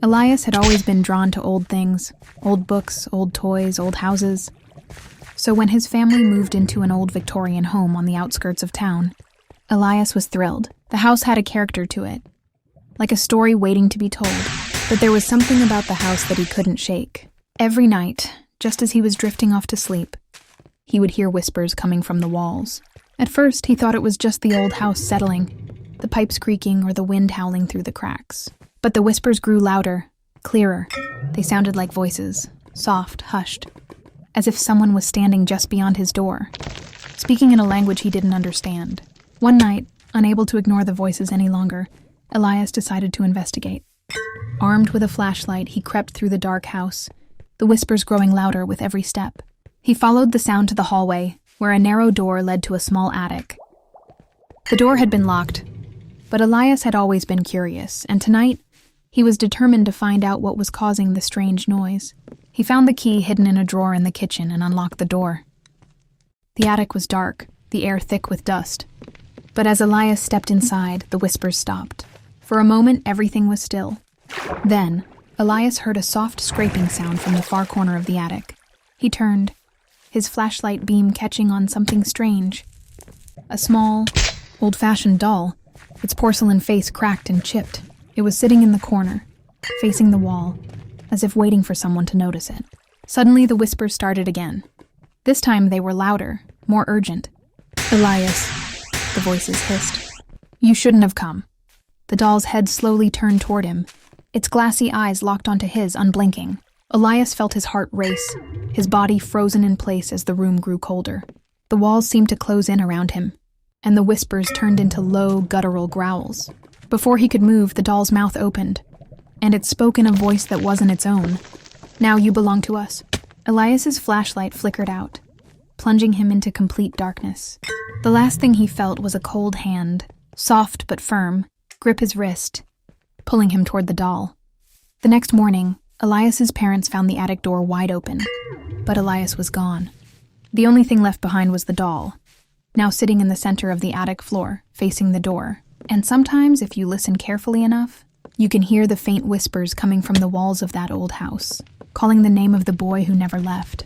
Elias had always been drawn to old things, old books, old toys, old houses. So when his family moved into an old Victorian home on the outskirts of town, Elias was thrilled. The house had a character to it, like a story waiting to be told. But there was something about the house that he couldn't shake. Every night, just as he was drifting off to sleep, he would hear whispers coming from the walls. At first, he thought it was just the old house settling, the pipes creaking or the wind howling through the cracks. But the whispers grew louder, clearer. They sounded like voices, soft, hushed, as if someone was standing just beyond his door, speaking in a language he didn't understand. One night, unable to ignore the voices any longer, Elias decided to investigate. Armed with a flashlight, he crept through the dark house, the whispers growing louder with every step. He followed the sound to the hallway, where a narrow door led to a small attic. The door had been locked, but Elias had always been curious, and tonight, he was determined to find out what was causing the strange noise. He found the key hidden in a drawer in the kitchen and unlocked the door. The attic was dark, the air thick with dust. But as Elias stepped inside, the whispers stopped. For a moment, everything was still. Then, Elias heard a soft scraping sound from the far corner of the attic. He turned, his flashlight beam catching on something strange. A small, old-fashioned doll, its porcelain face cracked and chipped. It was sitting in the corner, facing the wall, as if waiting for someone to notice it. Suddenly, the whispers started again. This time, they were louder, more urgent. "Elias," the voices hissed. "You shouldn't have come." The doll's head slowly turned toward him, its glassy eyes locked onto his, unblinking. Elias felt his heart race, his body frozen in place as the room grew colder. The walls seemed to close in around him, and the whispers turned into low, guttural growls. Before he could move, the doll's mouth opened, and it spoke in a voice that wasn't its own. "Now you belong to us." Elias's flashlight flickered out, plunging him into complete darkness. The last thing he felt was a cold hand, soft but firm, grip his wrist, pulling him toward the doll. The next morning, Elias's parents found the attic door wide open, but Elias was gone. The only thing left behind was the doll, now sitting in the center of the attic floor, facing the door. And sometimes, if you listen carefully enough, you can hear the faint whispers coming from the walls of that old house, calling the name of the boy who never left.